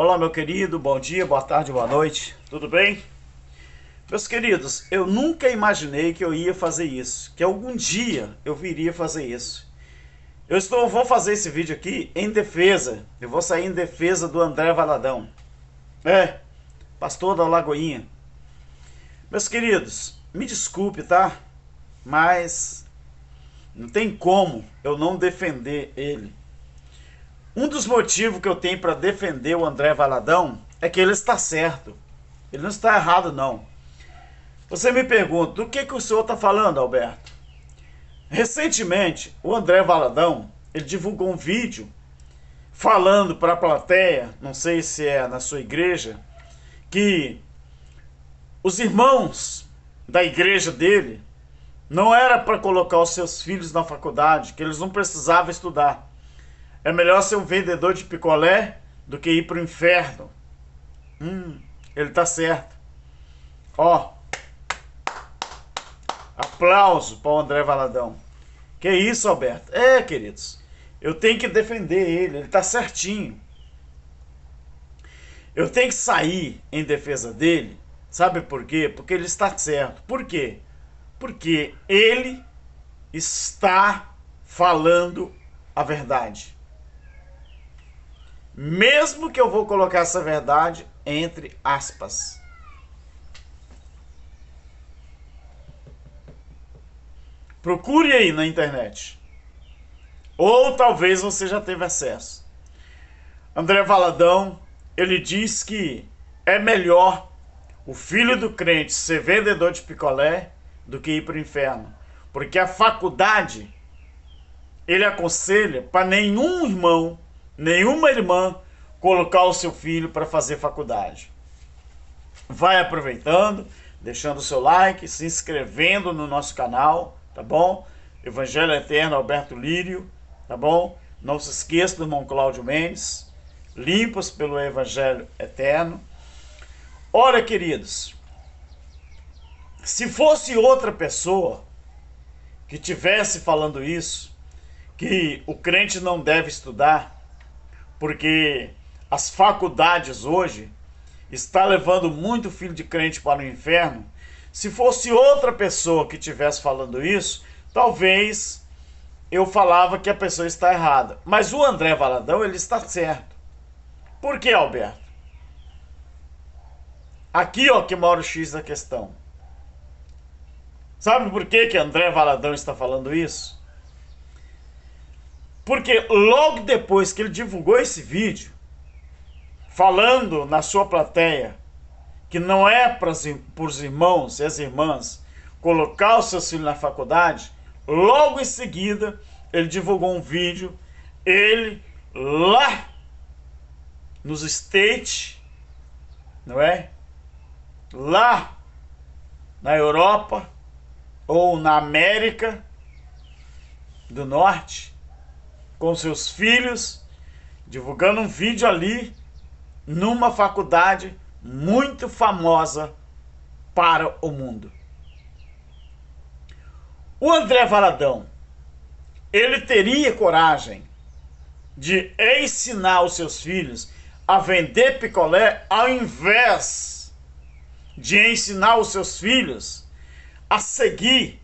Olá, meu querido, bom dia, boa tarde, boa noite, tudo bem? Meus queridos, eu nunca imaginei que eu ia fazer isso, que algum dia eu viria fazer isso. Vou fazer esse vídeo aqui em defesa, eu vou sair em defesa do André Valadão. Pastor da Lagoinha. Meus queridos, me desculpe, tá? Mas não tem como eu não defender ele. Um dos motivos que eu tenho para defender o André Valadão é que ele está certo. Ele não está errado, não. Você me pergunta, do que o senhor está falando, Alberto? Recentemente, o André Valadão, ele divulgou um vídeo falando para a plateia, não sei se é na sua igreja, que os irmãos da igreja dele não era para colocar os seus filhos na faculdade, que eles não precisavam estudar. É melhor ser um vendedor de picolé do que ir para o inferno. Ele tá certo. Ó, aplauso para o André Valadão. Que isso, Alberto? Queridos, eu tenho que defender ele tá certinho. Eu tenho que sair em defesa dele. Sabe por quê? Porque ele está certo. Por quê? Porque ele está falando a verdade. Mesmo que eu vou colocar essa verdade entre aspas. Procure aí na internet. Ou talvez você já teve acesso. André Valadão, ele diz que é melhor o filho do crente ser vendedor de picolé do que ir para o inferno. Porque a faculdade, ele aconselha para nenhum irmão, nenhuma irmã colocar o seu filho para fazer faculdade. Vai aproveitando, deixando o seu like, se inscrevendo no nosso canal, tá bom? Evangelho Eterno Alberto Lírio, tá bom? Não se esqueça do irmão Cláudio Mendes, limpas pelo Evangelho Eterno. Ora, queridos, se fosse outra pessoa que tivesse falando isso, que o crente não deve estudar, porque as faculdades hoje estão levando muito filho de crente para o inferno. Se fosse outra pessoa que estivesse falando isso, talvez eu falava que a pessoa está errada. Mas o André Valadão, ele está certo. Por que, Alberto? Aqui, ó, que mora o X da questão. Sabe por que André Valadão está falando isso? Porque logo depois que ele divulgou esse vídeo, falando na sua plateia que não é para os irmãos e as irmãs colocar os seus filhos na faculdade, logo em seguida ele divulgou um vídeo, ele lá nos States, não é? Lá na Europa ou na América do Norte, com seus filhos, divulgando um vídeo ali numa faculdade muito famosa para o mundo. O André Valadão, ele teria coragem de ensinar os seus filhos a vender picolé ao invés de ensinar os seus filhos a seguir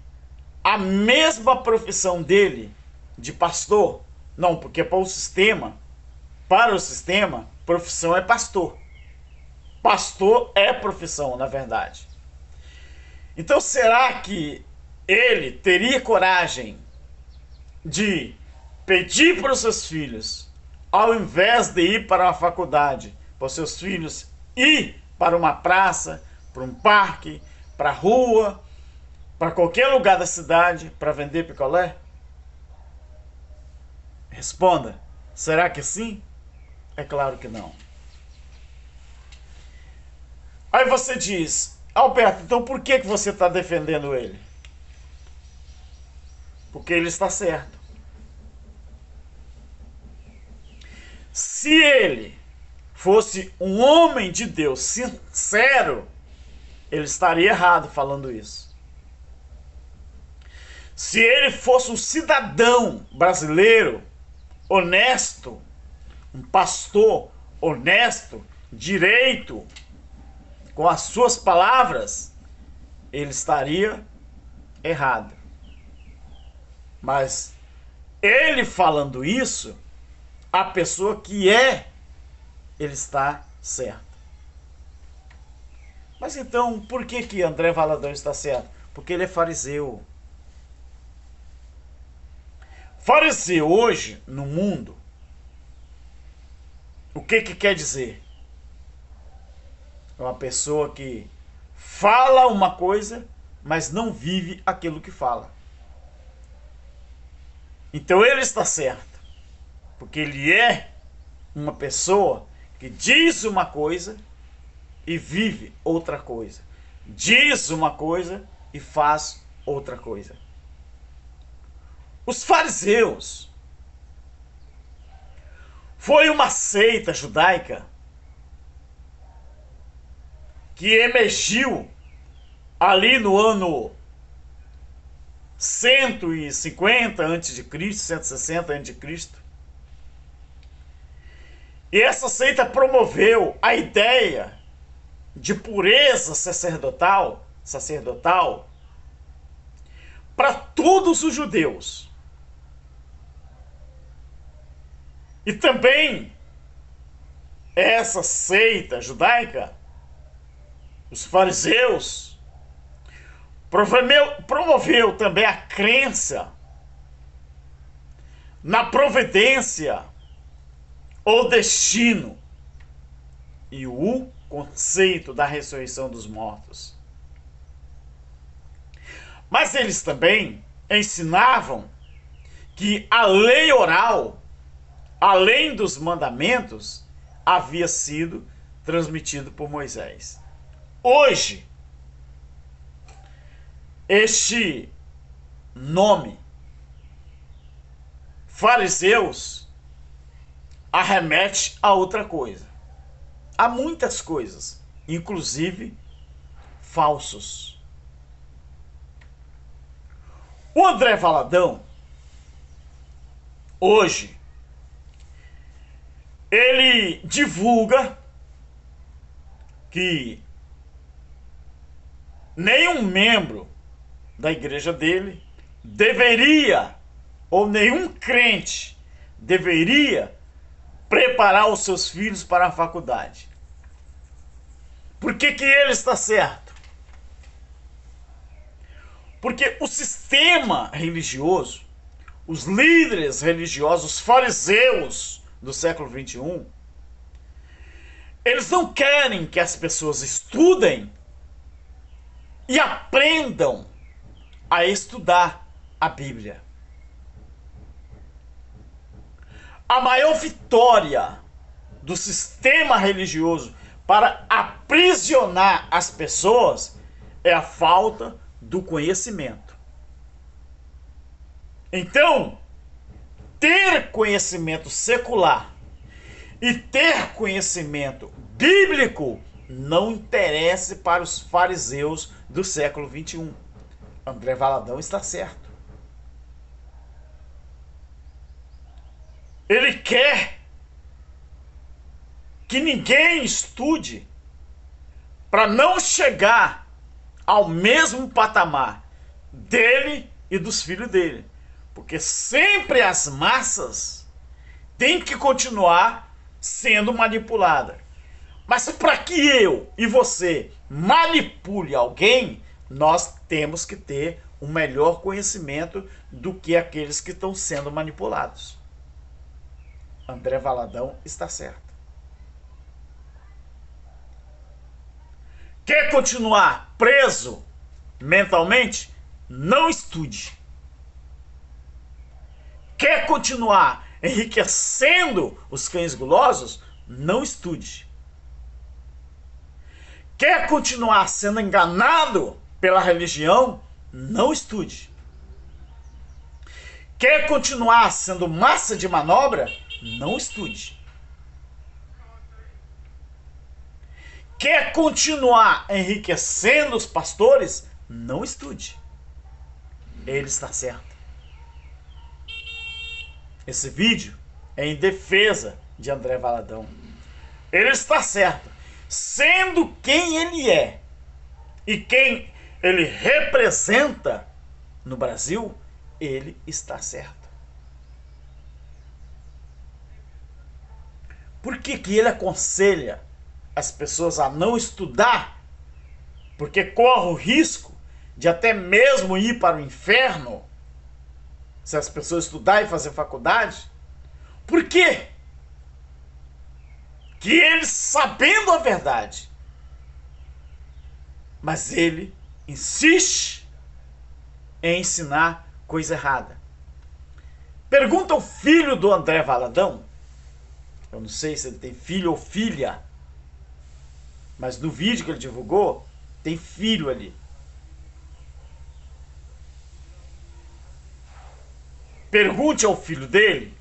a mesma profissão dele de pastor? Não, porque para o sistema, profissão é pastor. Pastor é profissão, na verdade. Então, será que ele teria coragem de pedir para os seus filhos, ao invés de ir para a faculdade, para os seus filhos ir para uma praça, para um parque, para a rua, para qualquer lugar da cidade para vender picolé? Responda. Será que sim? É claro que não. Aí você diz, Alberto, então por que você está defendendo ele? Porque ele está certo. Se ele fosse um homem de Deus sincero, ele estaria errado falando isso. Se ele fosse um cidadão brasileiro, honesto, um pastor honesto, direito, com as suas palavras, ele estaria errado. Mas ele falando isso, a pessoa que ele está certo. Mas então, por que André Valadão está certo? Porque ele é fariseu. Fariseu hoje, no mundo, o que quer dizer? É uma pessoa que fala uma coisa, mas não vive aquilo que fala. Então ele está certo, porque ele é uma pessoa que diz uma coisa e vive outra coisa. Diz uma coisa e faz outra coisa. Os fariseus foi uma seita judaica que emergiu ali no ano 150 a.C., 160 a.C. E essa seita promoveu a ideia de pureza sacerdotal para todos os judeus. E também essa seita judaica, os fariseus, promoveu também a crença na providência ou destino e o conceito da ressurreição dos mortos. Mas eles também ensinavam que a lei oral, além dos mandamentos, havia sido transmitido por Moisés. Hoje, este nome, fariseus, arremete a outra coisa. Há muitas coisas, inclusive falsos. O André Valadão, hoje, ele divulga que nenhum membro da igreja dele deveria, ou nenhum crente deveria, preparar os seus filhos para a faculdade. Por que ele está certo? Porque o sistema religioso, os líderes religiosos, os fariseus do século XXI, eles não querem que as pessoas estudem e aprendam a estudar a Bíblia. A maior vitória do sistema religioso para aprisionar as pessoas é a falta do conhecimento. Então, ter conhecimento secular e ter conhecimento bíblico não interessa para os fariseus do século XXI. André Valadão está certo. Ele quer que ninguém estude para não chegar ao mesmo patamar dele e dos filhos dele. Porque sempre as massas têm que continuar sendo manipuladas. Mas para que eu e você manipule alguém, nós temos que ter um melhor conhecimento do que aqueles que estão sendo manipulados. André Valadão está certo. Quer continuar preso mentalmente? Não estude. Quer continuar enriquecendo os cães gulosos? Não estude. Quer continuar sendo enganado pela religião? Não estude. Quer continuar sendo massa de manobra? Não estude. Quer continuar enriquecendo os pastores? Não estude. Ele está certo. Esse vídeo é em defesa de André Valadão. Ele está certo. Sendo quem ele é e quem ele representa no Brasil, ele está certo. Por que que ele aconselha as pessoas a não estudar? Porque corre o risco de até mesmo ir para o inferno se as pessoas estudarem e fazer faculdade. Por quê? Que ele, sabendo a verdade, mas ele insiste em ensinar coisa errada. Pergunta ao filho do André Valadão, eu não sei se ele tem filho ou filha, mas no vídeo que ele divulgou, tem filho ali. Pergunte ao filho dele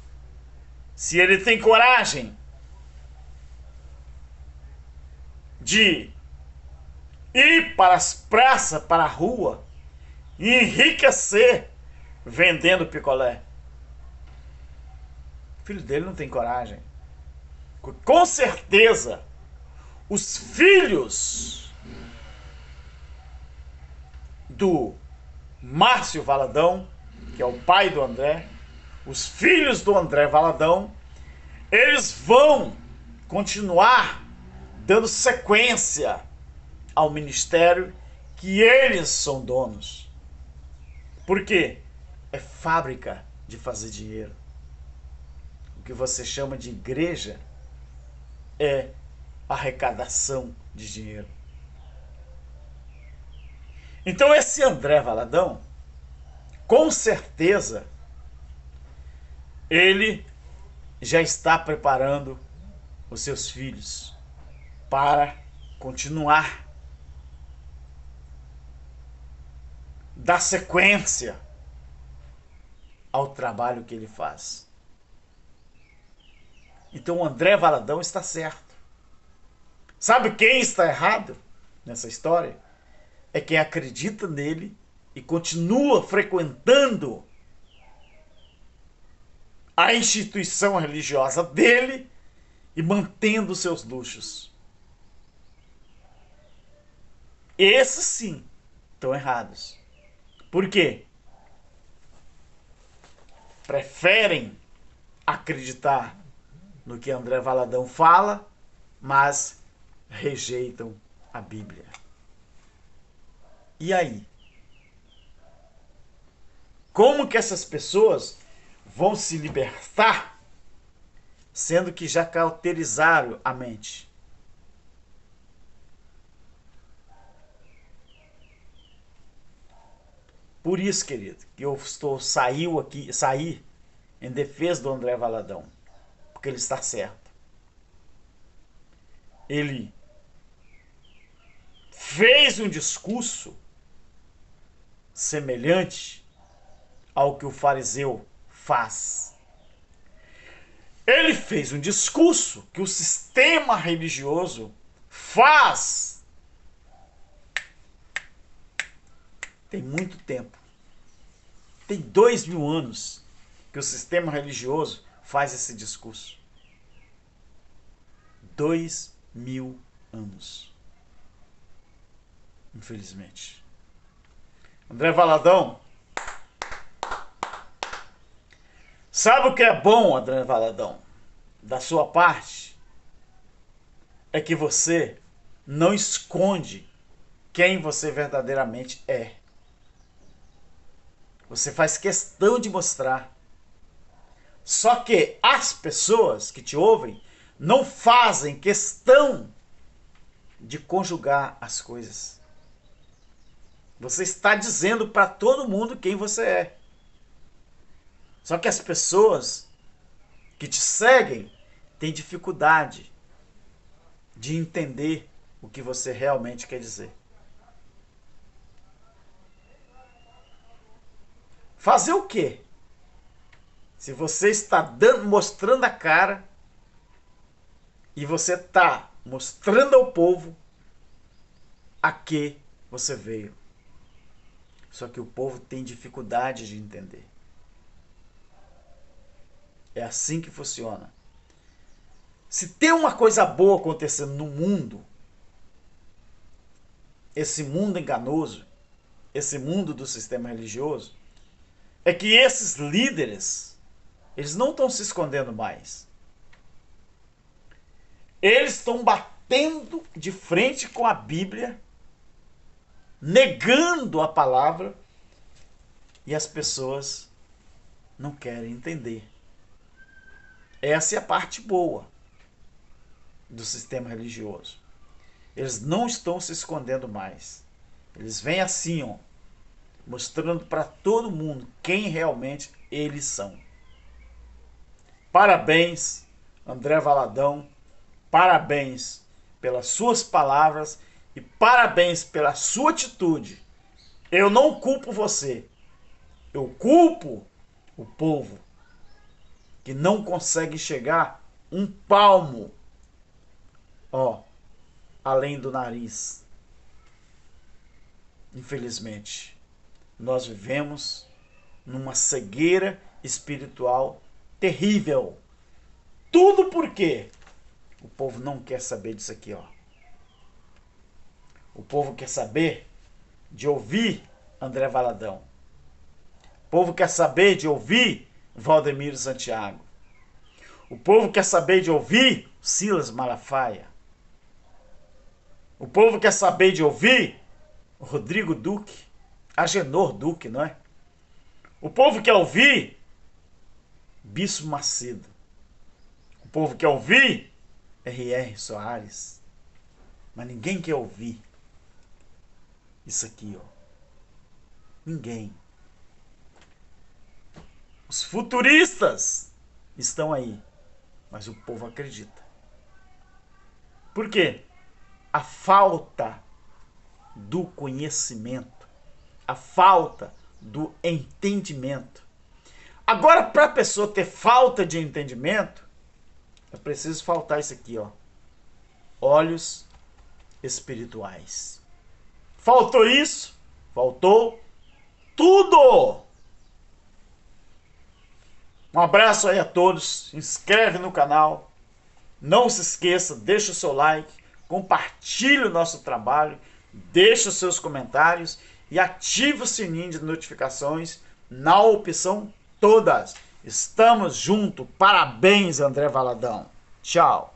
se ele tem coragem de ir para as praças, para a rua, e enriquecer vendendo picolé. O filho dele não tem coragem. Com certeza, os filhos do Márcio Valadão, que é o pai do André, os filhos do André Valadão, eles vão continuar dando sequência ao ministério que eles são donos. Por quê? É fábrica de fazer dinheiro. O que você chama de igreja é arrecadação de dinheiro. Então esse André Valadão, com certeza, ele já está preparando os seus filhos para continuar, dar sequência ao trabalho que ele faz. Então o André Valadão está certo. Sabe quem está errado nessa história? É quem acredita nele e continua frequentando a instituição religiosa dele e mantendo seus luxos. Esses sim estão errados. Por quê? Preferem acreditar no que André Valadão fala, mas rejeitam a Bíblia. E aí? Como que essas pessoas vão se libertar, sendo que já cauterizaram a mente? Por isso, querido, que eu saí em defesa do André Valadão, porque ele está certo. Ele fez um discurso semelhante ao que o fariseu faz. Ele fez um discurso que o sistema religioso faz. Tem muito tempo. Tem 2000 anos que o sistema religioso faz esse discurso. 2000 anos. Infelizmente. André Valadão, sabe o que é bom, André Valadão, da sua parte? É que você não esconde quem você verdadeiramente é. Você faz questão de mostrar. Só que as pessoas que te ouvem não fazem questão de conjugar as coisas. Você está dizendo para todo mundo quem você é. Só que as pessoas que te seguem têm dificuldade de entender o que você realmente quer dizer. Fazer o quê? Se você está mostrando a cara e você está mostrando ao povo a que você veio. Só que o povo tem dificuldade de entender. É assim que funciona. Se tem uma coisa boa acontecendo no mundo, esse mundo enganoso, esse mundo do sistema religioso, é que esses líderes, eles não estão se escondendo mais. Eles estão batendo de frente com a Bíblia, negando a palavra, e as pessoas não querem entender. Essa é a parte boa do sistema religioso. Eles não estão se escondendo mais. Eles vêm assim, ó, mostrando para todo mundo quem realmente eles são. Parabéns, André Valadão. Parabéns pelas suas palavras e parabéns pela sua atitude. Eu não culpo você. Eu culpo o povo que não consegue chegar um palmo, ó, além do nariz. Infelizmente, nós vivemos numa cegueira espiritual terrível. Tudo porque o povo não quer saber disso aqui, ó. O povo quer saber de ouvir André Valadão. O povo quer saber de ouvir Valdemiro Santiago. O povo quer saber de ouvir Silas Malafaia. O povo quer saber de ouvir Rodrigo Duque, Agenor Duque, não é? O povo quer ouvir Bispo Macedo. O povo quer ouvir R.R. Soares. Mas ninguém quer ouvir isso aqui, ó. Ninguém. Os futuristas estão aí, mas o povo acredita. Por quê? A falta do conhecimento, a falta do entendimento. Agora, para a pessoa ter falta de entendimento, é preciso faltar isso aqui, ó. Olhos espirituais. Faltou isso? Faltou tudo! Um abraço aí a todos, se inscreve no canal, não se esqueça, deixa o seu like, compartilhe o nosso trabalho, deixa os seus comentários e ative o sininho de notificações na opção todas. Estamos juntos, parabéns André Valadão, tchau!